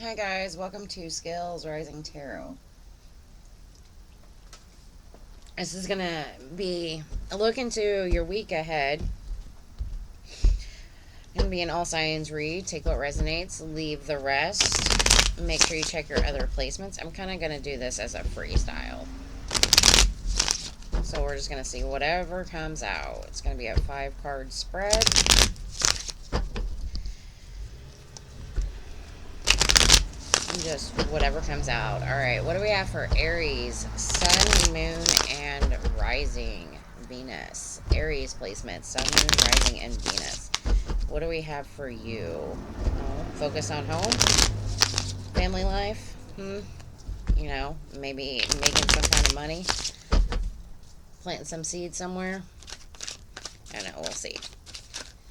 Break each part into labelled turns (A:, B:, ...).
A: Hi guys, welcome to Scales Rising Tarot. This is going to be a look into your week ahead. Going to be an all signs read. Take what resonates, leave the rest. Make sure you check your other placements. I'm kind of going to do this as a freestyle. So we're just going to see whatever comes out. It's going to be a 5-card spread. Just whatever comes out. Alright, what do we have for Aries? Sun, Moon, and Rising. Venus. Aries placement. Sun, Moon, Rising, and Venus. What do we have for you? Oh, focus on home? Family life? You know, maybe making some kind of money? Planting some seeds somewhere? I don't know, we'll see.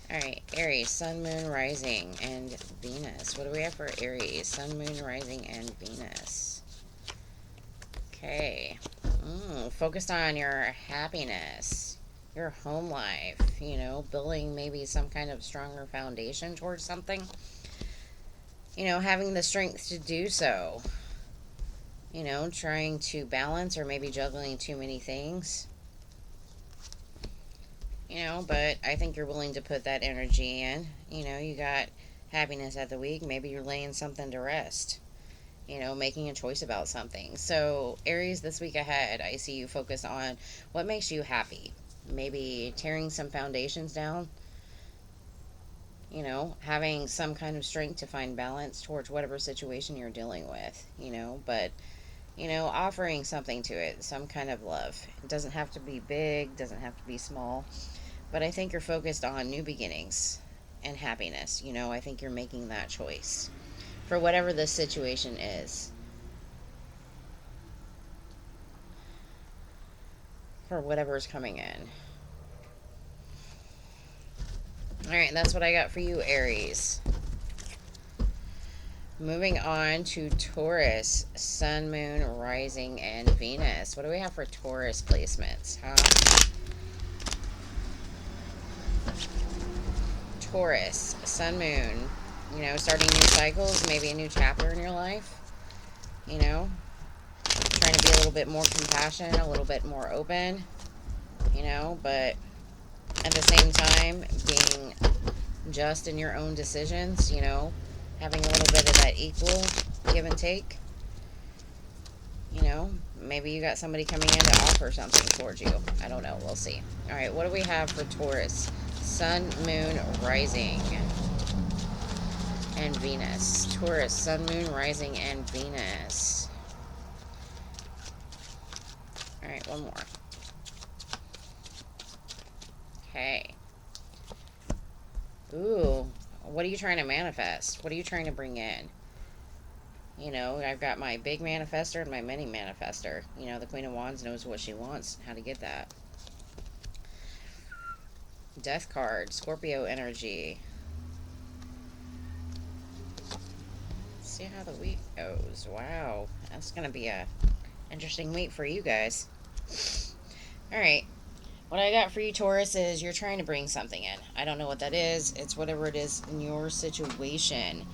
A: Alright, Aries, Sun, Moon, Rising, and Venus. What do we have for Aries? Sun, Moon, Rising, and Venus. Okay. Focused on your happiness, your home life, you know, building maybe some kind of stronger foundation towards something. You know, having the strength to do so. You know, trying to balance or maybe juggling too many things. You know, but I think you're willing to put that energy in. You know, you got happiness at the week. Maybe you're laying something to rest. You know, making a choice about something. So, Aries, this week ahead, I see you focus on what makes you happy. Maybe tearing some foundations down. You know, having some kind of strength to find balance towards whatever situation you're dealing with. You know, but you know, offering something to it, some kind of love. It doesn't have to be big, doesn't have to be small. But I think you're focused on new beginnings and happiness. You know, I think you're making that choice for whatever the situation is. For whatever's coming in. Alright, that's what I got for you, Aries. Moving on to Taurus, Sun, Moon, Rising, and Venus. What do we have for Taurus placements, huh? Taurus, Sun, Moon, you know, starting new cycles, maybe a new chapter in your life, you know, trying to be a little bit more compassionate, a little bit more open, you know, but at the same time, being just in your own decisions, you know, having a little bit of that equal give and take. You know, maybe you got somebody coming in to offer something towards you. I don't know. We'll see. All right, what do we have for Taurus? Sun, Moon, Rising, and Venus. Taurus, Sun, Moon, Rising, and Venus. All right, one more. Okay. Ooh, what are you trying to manifest? What are you trying to bring in? You know, I've got my big manifester and my mini manifester. You know, the Queen of Wands knows what she wants, how to get that. Death card, Scorpio energy. Let's see how the week goes. Wow, that's going to be a interesting week for you guys. Alright, what I got for you, Taurus, is you're trying to bring something in. I don't know what that is. It's whatever it is in your situation.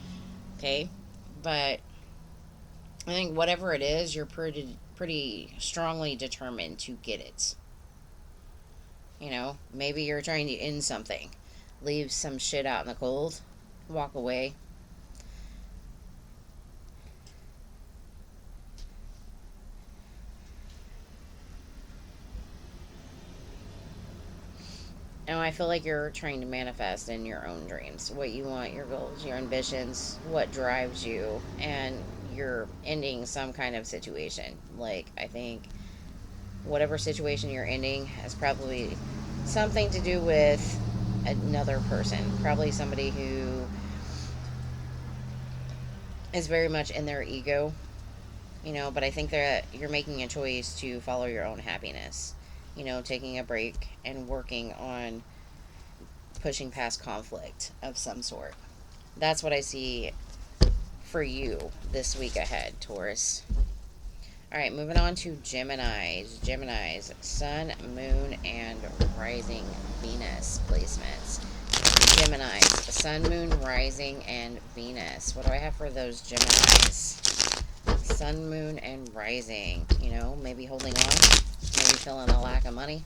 A: Okay? But I think whatever it is, you're pretty strongly determined to get it. You know, maybe you're trying to end something. Leave some shit out in the cold. Walk away. And I feel like you're trying to manifest in your own dreams. What you want, your goals, your ambitions, what drives you. And you're ending some kind of situation. Like, I think whatever situation you're ending has probably something to do with another person. Probably somebody who is very much in their ego, you know, but I think that you're making a choice to follow your own happiness. You know, taking a break and working on pushing past conflict of some sort. That's what I see for you this week ahead, Taurus. Alright, moving on to Geminis. Geminis, Sun, Moon, and Rising Venus placements. Geminis, Sun, Moon, Rising, and Venus. What do I have for those Geminis? Sun, Moon, and Rising. You know, maybe holding on, maybe feeling a lack of money.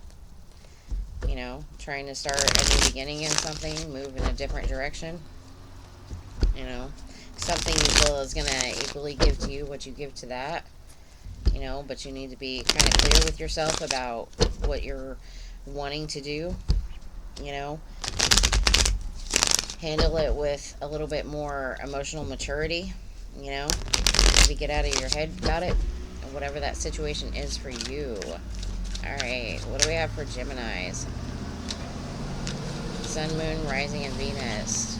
A: You know, trying to start a new beginning in something, move in a different direction. You know, something you feel is going to equally give to you what you give to that. You know, but you need to be kind of clear with yourself about what you're wanting to do. You know, handle it with a little bit more emotional maturity. You know, maybe get out of your head about it, whatever that situation is for you. Alright, what do we have for Geminis? Sun, Moon, Rising, and Venus.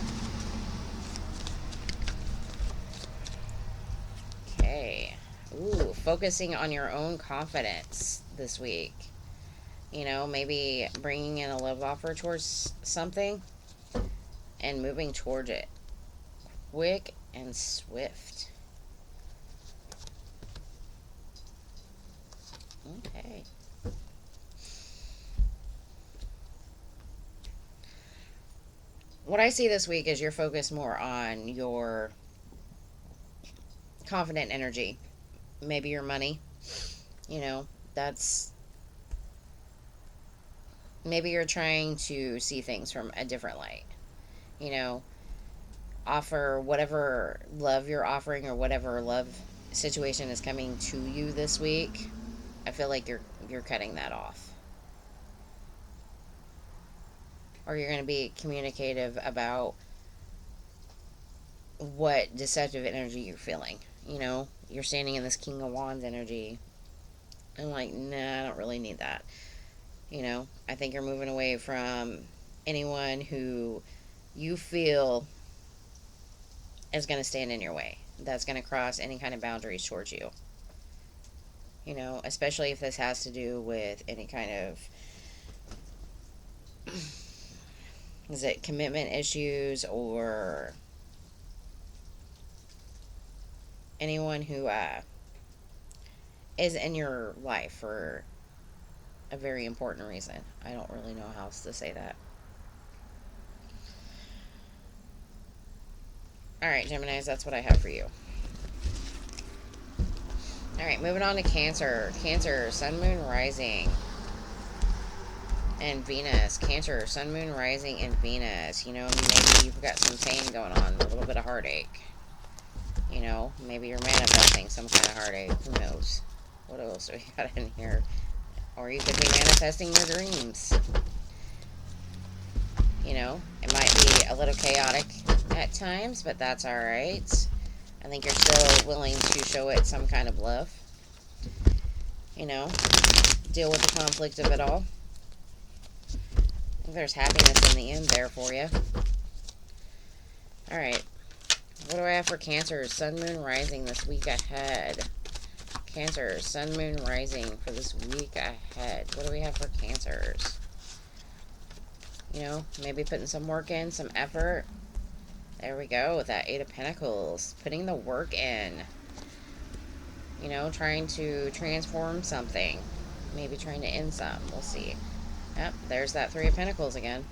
A: Okay. Ooh, focusing on your own confidence this week. You know, maybe bringing in a love offer towards something and moving towards it. Quick and swift. Okay. What I see this week is you're focused more on your confident energy. Maybe your money. You know, that's... Maybe you're trying to see things from a different light. You know, offer whatever love you're offering or whatever love situation is coming to you this week. I feel like you're cutting that off. Or you're going to be communicative about what deceptive energy you're feeling. You know, you're standing in this King of Wands energy. I'm like, nah, I don't really need that. You know, I think you're moving away from anyone who you feel is going to stand in your way. That's going to cross any kind of boundaries towards you. You know, especially if this has to do with any kind of... Is it commitment issues or anyone who is in your life for a very important reason. I don't really know how else to say that. Alright, Geminis, that's what I have for you. Alright, moving on to Cancer. Cancer, Sun, Moon, Rising, and Venus. Cancer, Sun, Moon, Rising, and Venus. You know, maybe you've got some pain going on, a little bit of heartache. You know, maybe you're manifesting some kind of heartache. Who knows? What else do we got in here? Or you could be manifesting your dreams. You know, it might be a little chaotic at times, but that's alright. I think you're still willing to show it some kind of love. You know, deal with the conflict of it all. I think there's happiness in the end there for you. Alright. What do I have for Cancer? Sun, Moon, Rising this week ahead. Cancer, Sun, Moon, Rising for this week ahead. What do we have for Cancers? You know, maybe putting some work in, some effort. There we go with that Eight of Pentacles. Putting the work in. You know, trying to transform something. Maybe trying to end some. We'll see. Yep, there's that Three of Pentacles again.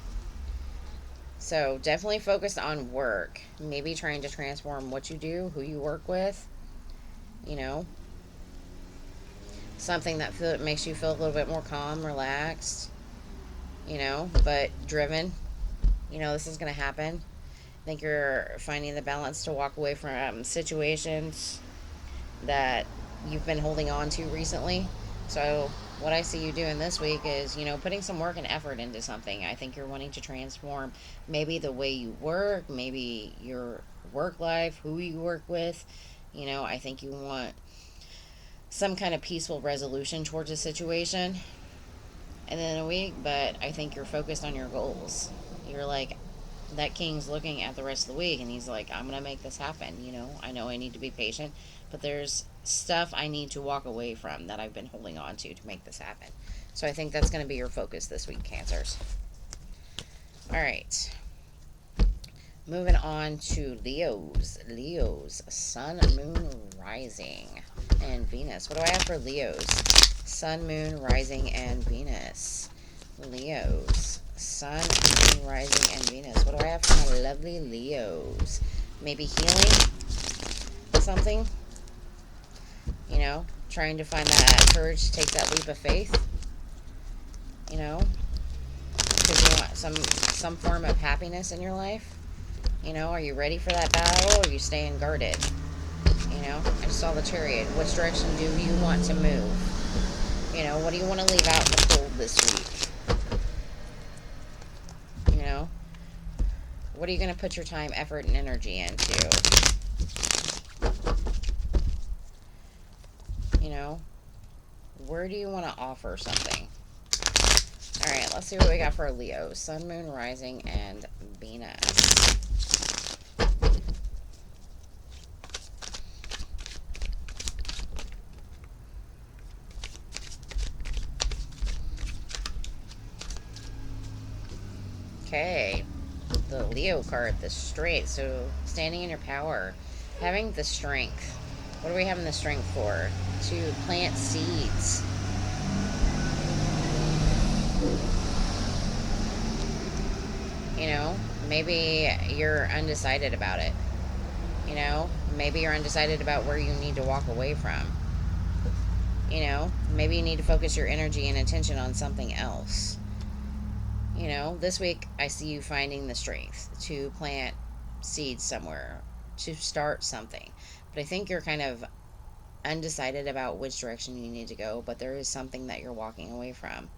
A: So, definitely focused on work. Maybe trying to transform what you do, who you work with. You know. Something that makes you feel a little bit more calm, relaxed. You know, but driven. You know, this is going to happen. I think you're finding the balance to walk away from situations that you've been holding on to recently. So what I see you doing this week is, you know, putting some work and effort into something. I think you're wanting to transform maybe the way you work, maybe your work life, who you work with. You know, I think you want some kind of peaceful resolution towards a situation and then a week, but I think you're focused on your goals. You're like, that king's looking at the rest of the week and he's like, I'm going to make this happen. You know, I know I need to be patient, but there's stuff I need to walk away from that I've been holding on to make this happen. So I think that's going to be your focus this week, Cancers. All right. Moving on to Leos. Leos, Sun, Moon, Rising, and Venus. What do I have for Leos? Sun, Moon, Rising, and Venus. Leos, Sun, Moon, Rising, and Venus. What do I have for my lovely Leos? Maybe healing something? You know, trying to find that courage to take that leap of faith. You know, because you want some form of happiness in your life. You know, are you ready for that battle, or are you staying guarded? You know, I just saw the Chariot. Which direction do you want to move? You know, what do you want to leave out in the cold this week? You know, what are you going to put your time, effort, and energy into? You know, where do you want to offer something? All right, let's see what we got for Leo. Sun, Moon, Rising, and Venus. Okay, the Leo card, the strength. So, standing in your power, having the strength. What are we having the strength for? To plant seeds. You know, maybe you're undecided about it. You know, maybe you're undecided about where you need to walk away from. You know, maybe you need to focus your energy and attention on something else. You know, this week I see you finding the strength to plant seeds somewhere, to start something. But I think you're kind of undecided about which direction you need to go, but there is something that you're walking away from,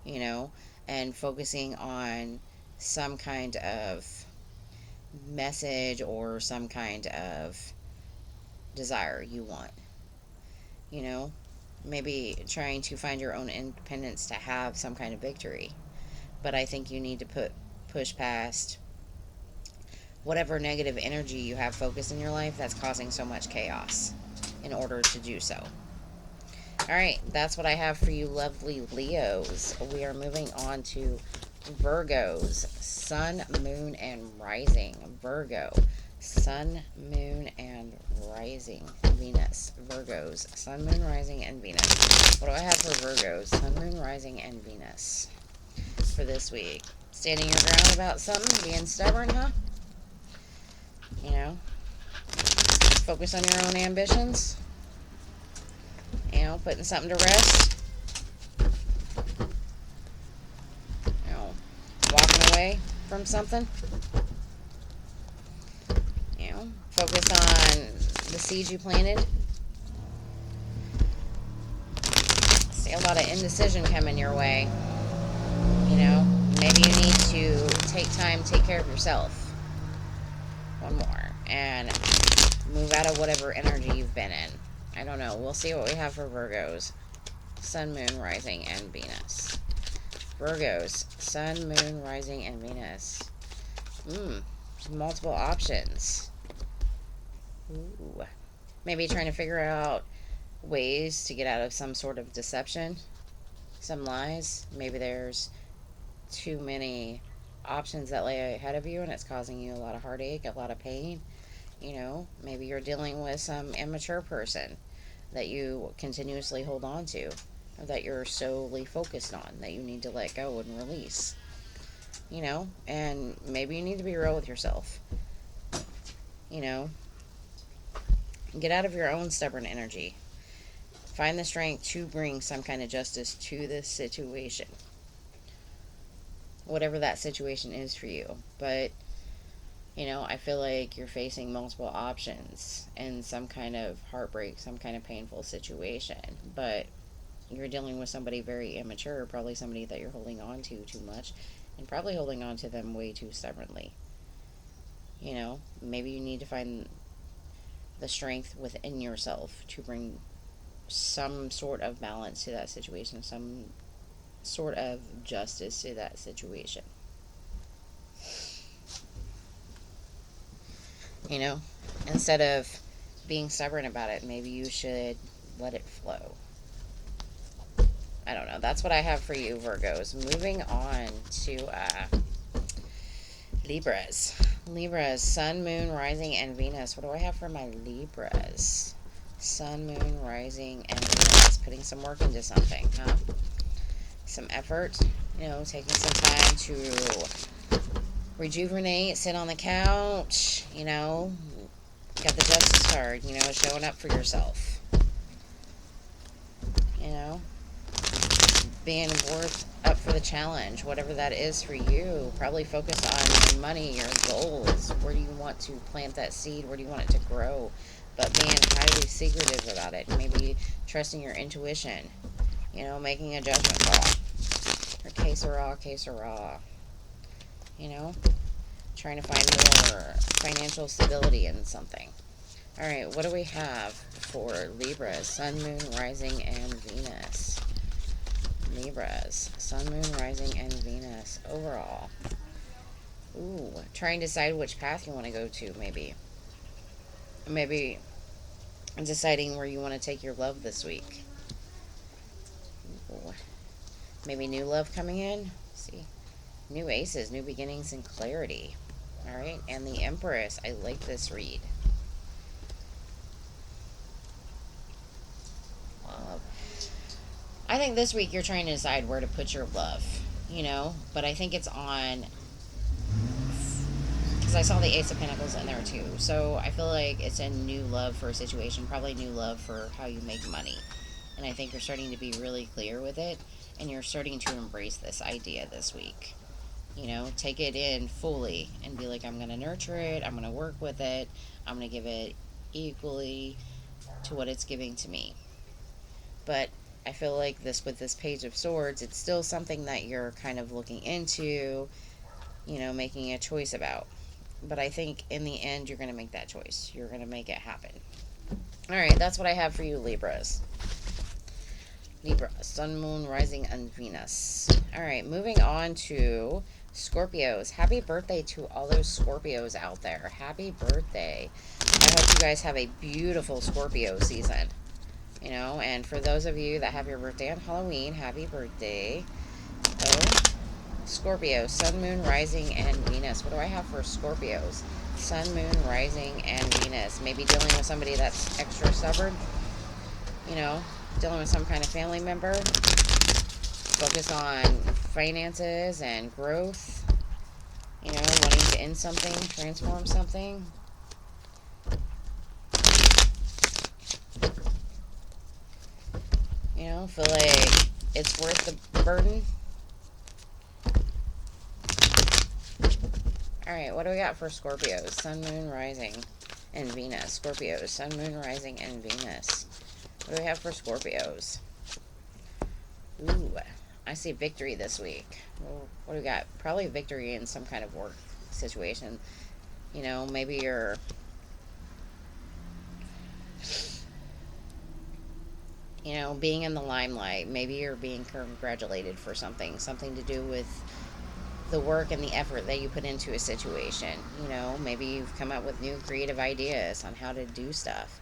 A: you know, and focusing on some kind of message or some kind of desire you want, you know, maybe trying to find your own independence to have some kind of victory. But I think you need to push past whatever negative energy you have focused in your life that's causing so much chaos in order to do so. Alright, that's what I have for you lovely Leos. We are moving on to Virgos. Sun, Moon, and Rising. Virgo. Sun, Moon, and Rising. Venus. Virgos. Sun, Moon, Rising, and Venus. What do I have for Virgos? Sun, Moon, Rising, and Venus for this week. Standing your ground about something, being stubborn, huh? You know, focus on your own ambitions. You know, putting something to rest. You know, walking away from something. You know, focus on the seeds you planted. See a lot of indecision coming your way. You know, maybe you need to take time, take care of yourself. One more. And move out of whatever energy you've been in. I don't know. We'll see what we have for Virgos. Sun, Moon, Rising, and Venus. Virgos. Sun, Moon, Rising, and Venus. Multiple options. Ooh. Maybe trying to figure out ways to get out of some sort of deception. Some lies. Maybe there's too many options that lay ahead of you and it's causing you a lot of heartache, a lot of pain. You know, maybe you're dealing with some immature person that you continuously hold on to, or that you're solely focused on, that you need to let go and release. You know, and maybe you need to be real with yourself. You know, get out of your own stubborn energy. Find the strength to bring some kind of justice to this situation. Whatever that situation is for you. But you know, I feel like you're facing multiple options in some kind of heartbreak, some kind of painful situation. But you're dealing with somebody very immature, probably somebody that you're holding on to too much, and probably holding on to them way too stubbornly. You know, maybe you need to find the strength within yourself to bring some sort of balance to that situation, some sort of justice to that situation. You know, instead of being stubborn about it, maybe you should let it flow. I don't know. That's what I have for you, Virgos. Moving on to Libras. Libras, Sun, Moon, Rising, and Venus. What do I have for my Libras? Sun, Moon, Rising, and Venus. Putting some work into something, huh? Some effort. You know, taking some time to rejuvenate, sit on the couch, you know, got the Justice card, you know, showing up for yourself, you know, being up for the challenge, whatever that is for you. Probably focus on your money, your goals. Where do you want to plant that seed? Where do you want it to grow? But being highly secretive about it. Maybe trusting your intuition, you know, making a judgment call. Or que sera, you know, trying to find more financial stability in something. All right, what do we have for Libra, Sun, Moon, Rising, and Venus? Libras, Sun, Moon, Rising, and Venus overall. Ooh, trying to decide which path you want to go to, maybe. Maybe deciding where you want to take your love this week. Ooh. Maybe new love coming in. Let's see. New aces, new beginnings, and clarity. All right, and the Empress. I like this read. I think this week you're trying to decide where to put your love, you know, but I think it's on, because I saw the Ace of Pentacles in there too, so I feel like it's a new love for a situation, probably new love for how you make money, and I think you're starting to be really clear with it, and you're starting to embrace this idea this week, you know, take it in fully and be like, I'm going to nurture it, I'm going to work with it, I'm going to give it equally to what it's giving to me. But I feel like with this Page of Swords, it's still something that you're kind of looking into, you know, making a choice about. But I think in the end, you're going to make that choice. You're going to make it happen. All right, that's what I have for you, Libras. Libra, Sun, Moon, Rising, and Venus. All right, moving on to Scorpios. Happy birthday to all those Scorpios out there. Happy birthday. I hope you guys have a beautiful Scorpio season. You know, and for those of you that have your birthday on Halloween, happy birthday. Oh, Scorpio, Sun, Moon, Rising, and Venus. What do I have for Scorpios? Sun, Moon, Rising, and Venus. Maybe dealing with somebody that's extra stubborn. You know, dealing with some kind of family member. Focus on finances and growth. You know, wanting to end something, transform something. You know, feel like it's worth the burden. Alright, what do we got for Scorpios? Sun, Moon, Rising, and Venus. Scorpios, Sun, Moon, Rising, and Venus. What do we have for Scorpios? Ooh, I see victory this week. What do we got? Probably victory in some kind of work situation. You know, maybe you're... You know, being in the limelight. Maybe you're being congratulated for something. Something to do with the work and the effort that you put into a situation. You know, maybe you've come up with new creative ideas on how to do stuff.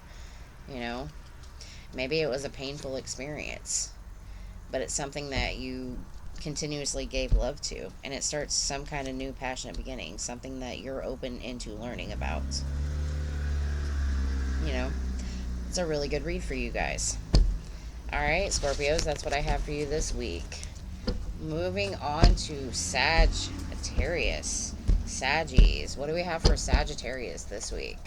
A: You know, maybe it was a painful experience, but it's something that you continuously gave love to, and it starts some kind of new passionate beginning, something that you're open into learning about. You know, it's a really good read for you guys. Alright, Scorpios, that's what I have for you this week. Moving on to Sagittarius. Saggies. What do we have for Sagittarius this week?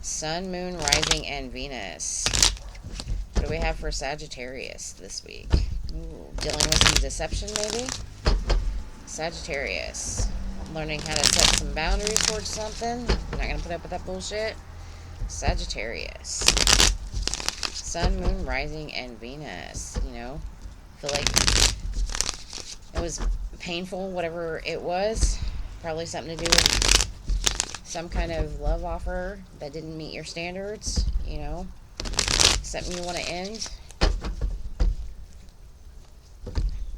A: Sun, Moon, Rising, and Venus. What do we have for Sagittarius this week? Ooh, dealing with some deception, maybe? Sagittarius. Learning how to set some boundaries towards something. Not going to put up with that bullshit. Sagittarius. Sun, Moon, Rising, and Venus. You know? Feel like it was painful, whatever it was. Probably something to do with some kind of love offer that didn't meet your standards, you know. Something you want to end.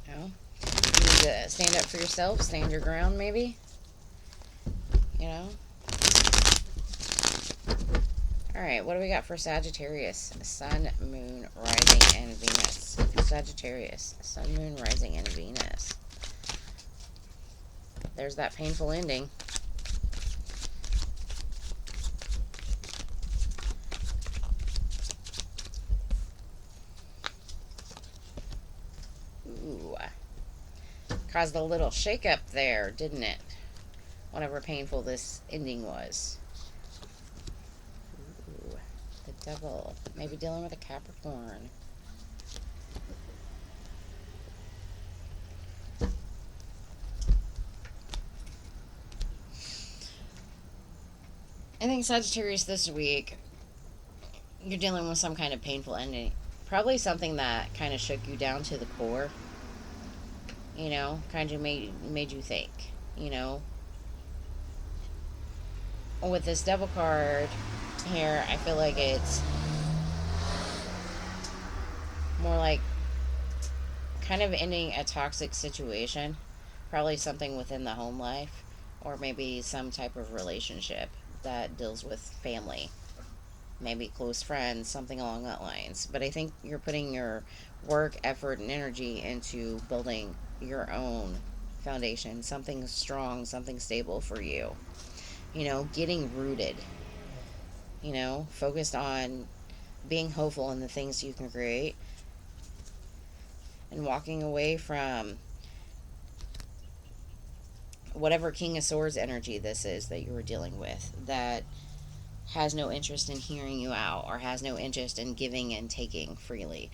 A: You know. You need to stand up for yourself, stand your ground, maybe. You know. Alright, what do we got for Sagittarius? Sun, Moon, Rising, and Venus. Sagittarius. Sun, Moon, Rising, and Venus. There's that painful ending. Ooh. Caused a little shakeup there, didn't it? Whatever painful this ending was. Ooh, the devil. Maybe dealing with a Capricorn. I think Sagittarius this week, you're dealing with some kind of painful ending. Probably something that kind of shook you down to the core. You know, kind of made you think. You know, with this devil card here, I feel like it's more like kind of ending a toxic situation. Probably something within the home life, or maybe some type of relationship that deals with family, maybe close friends, something along that lines. But I think you're putting your work, effort, and energy into building your own foundation, something strong, something stable for you. You know, getting rooted, you know, focused on being hopeful in the things you can create and walking away from whatever King of Swords energy this is that you were dealing with that has no interest in hearing you out or has no interest in giving and taking freely.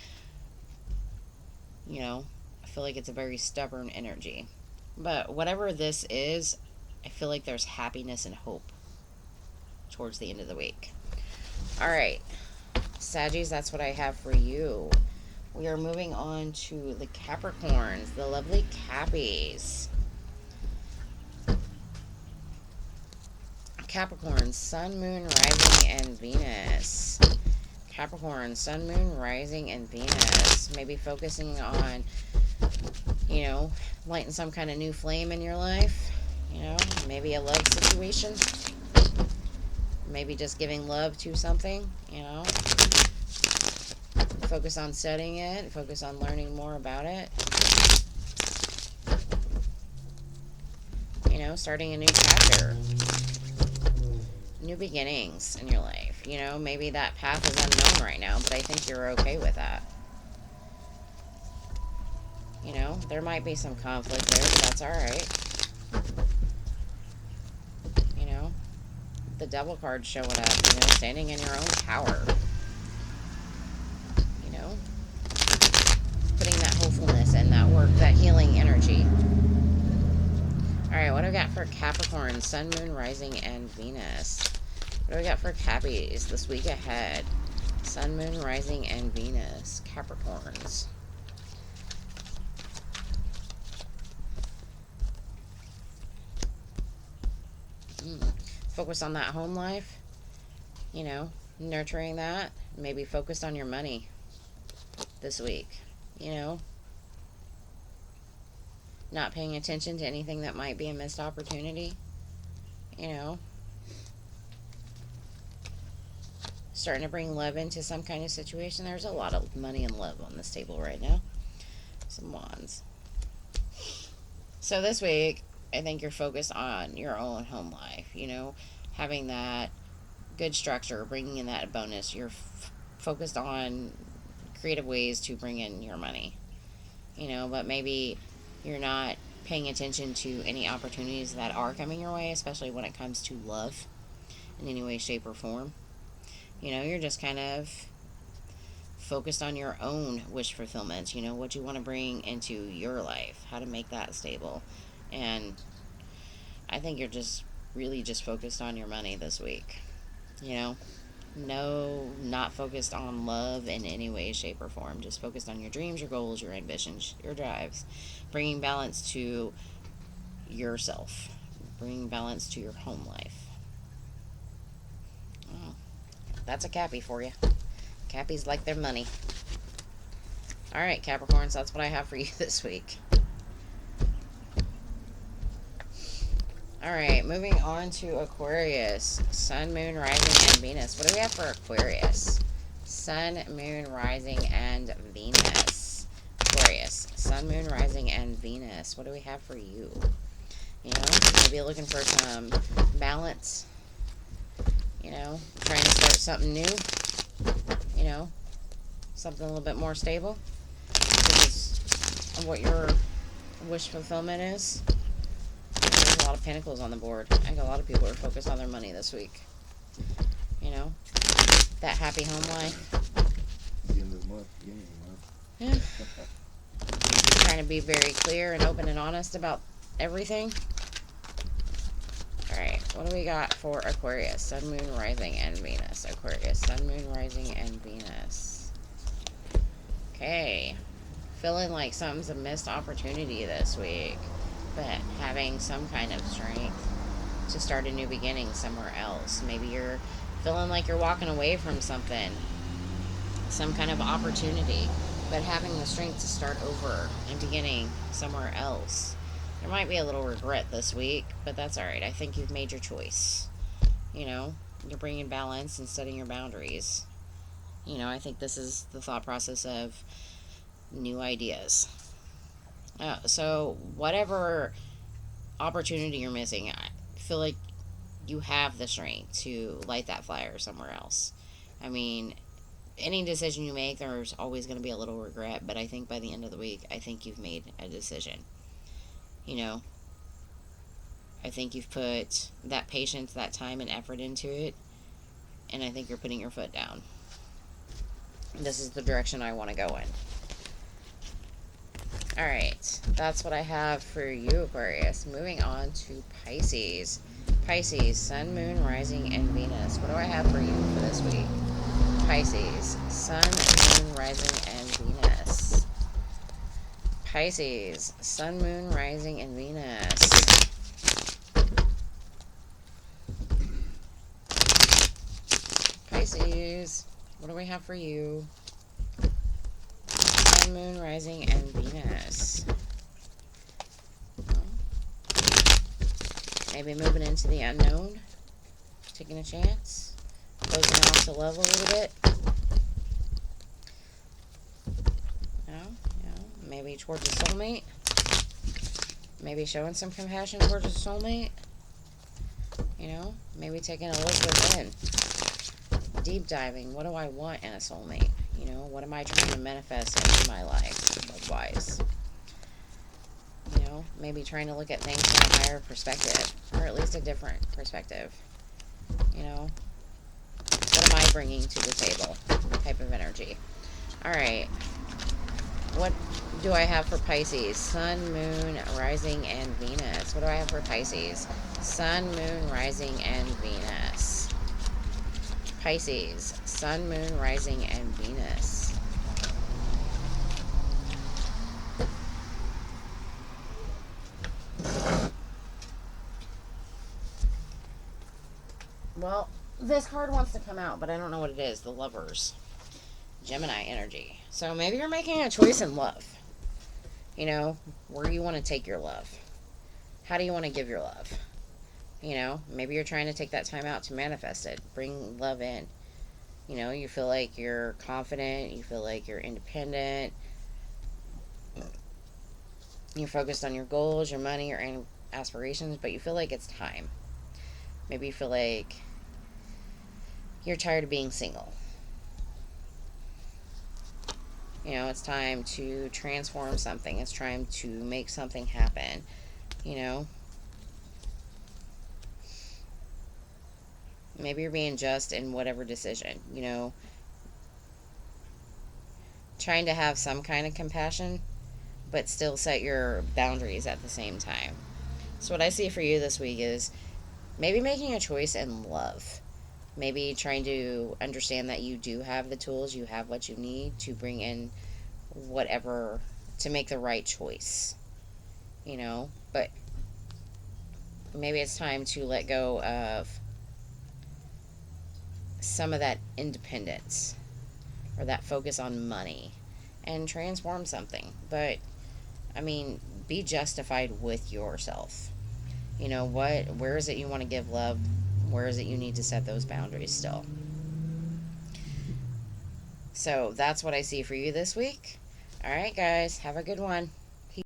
A: You know, I feel like it's a very stubborn energy. But whatever this is, I feel like there's happiness and hope towards the end of the week. All right, Saggies, that's what I have for you. We are moving on to the Capricorns, the lovely Cappies. Capricorn, Sun, Moon, Rising, and Venus. Capricorn, Sun, Moon, Rising, and Venus. Maybe focusing on, you know, lighting some kind of new flame in your life. You know, maybe a love situation. Maybe just giving love to something, you know. Focus on studying it. Focus on learning more about it. You know, starting a new chapter. New beginnings in your life. You know, maybe that path is unknown right now, but I think you're okay with that. You know, there might be some conflict there, but that's alright. You know, the devil card showing up, you know, standing in your own power. You know, putting that hopefulness and that work, that healing energy. Alright, what do we got for Capricorn, Sun, Moon, Rising, and Venus? What do we got for Cappies this week ahead? Sun, Moon, Rising, and Venus. Capricorns. Focus on that home life. You know, nurturing that. Maybe focused on your money this week. You know, not paying attention to anything that might be a missed opportunity. You know, starting to bring love into some kind of situation. There's a lot of money and love on this table right now. Some wands. So this week, I think you're focused on your own home life. You know, having that good structure, bringing in that bonus. You're focused on creative ways to bring in your money. You know, but maybe you're not paying attention to any opportunities that are coming your way, especially when it comes to love in any way, shape, or form. You know, you're just kind of focused on your own wish fulfillment, you know, what you want to bring into your life, how to make that stable. And I think you're just really just focused on your money this week. You know, no, not focused on love in any way, shape, or form. Just focused on your dreams, your goals, your ambitions, your drives. Bringing balance to yourself. Bringing balance to your home life. Oh, that's a Cappy for you. Cappies like their money. Alright, Capricorns, that's what I have for you this week. Alright, moving on to Aquarius. Sun, Moon, Rising, and Venus. What do we have for Aquarius? Sun, Moon, Rising, and Venus. Aquarius. Sun, Moon, Rising, and Venus. What do we have for you? You know, maybe looking for some balance. You know, trying to start something new. You know, something a little bit more stable. This is what you're wish fulfillment is. There's a lot of pentacles on the board. I think a lot of people are focused on their money this week. You know, that happy home life. Yeah. Trying to be very clear and open and honest about everything. Alright, what do we got for Aquarius? Sun, Moon, Rising, and Venus. Aquarius, Sun, Moon, Rising, and Venus. Okay. Feeling like something's a missed opportunity this week, but having some kind of strength to start a new beginning somewhere else. Maybe you're feeling like you're walking away from something, some kind of opportunity, but having the strength to start over and beginning somewhere else. There might be a little regret this week, but that's alright. I think you've made your choice. You know, you're bringing balance and setting your boundaries. You know, I think this is the thought process of new ideas. So, whatever opportunity you're missing, I feel like you have the strength to light that fire somewhere else. I mean, any decision you make, there's always going to be a little regret, but I think by the end of the week, I think you've made a decision. You know, I think you've put that patience, that time, and effort into it, and I think you're putting your foot down. This is the direction I want to go in. Alright, that's what I have for you, Aquarius. Moving on to Pisces. Pisces, Sun, Moon, Rising, and Venus. What do I have for you for this week? Pisces, Sun, Moon, Rising, and Venus. Pisces, Sun, Moon, Rising, and Venus. Pisces, what do we have for you? Sun, Moon, Rising, and Venus. Maybe moving into the unknown, taking a chance, closing off to love a little bit. Maybe towards a soulmate. Maybe showing some compassion towards a soulmate. You know, maybe taking a look within. Deep diving. What do I want in a soulmate? You know, what am I trying to manifest into my life, love-wise? You know, maybe trying to look at things from a higher perspective, or at least a different perspective. You know, what am I bringing to the table? Type of energy. Alright. What do I have for Pisces? Sun, Moon, Rising, and Venus. What do I have for Pisces? Sun, Moon, Rising, and Venus. Pisces, Sun, Moon, Rising, and Venus. Well, this card wants to come out, but I don't know what it is. The Lovers. Gemini energy. So maybe you're making a choice in love. You know, where you want to take your love. How do you want to give your love? You know, maybe you're trying to take that time out to manifest it. Bring love in. You know, you feel like you're confident. You feel like you're independent. You're focused on your goals, your money, your aspirations, but you feel like it's time. Maybe you feel like you're tired of being single. You know, it's time to transform something. It's time to make something happen. You know, maybe you're being just in whatever decision. You know, trying to have some kind of compassion, but still set your boundaries at the same time. So what I see for you this week is maybe making a choice in love. Maybe trying to understand that you do have the tools, you have what you need to bring in whatever, to make the right choice. You know, but maybe it's time to let go of some of that independence or that focus on money and transform something. But, I mean, be justified with yourself. You know, where is it you want to give love? Where is it you need to set those boundaries still? So that's what I see for you this week. Alright, guys. Have a good one.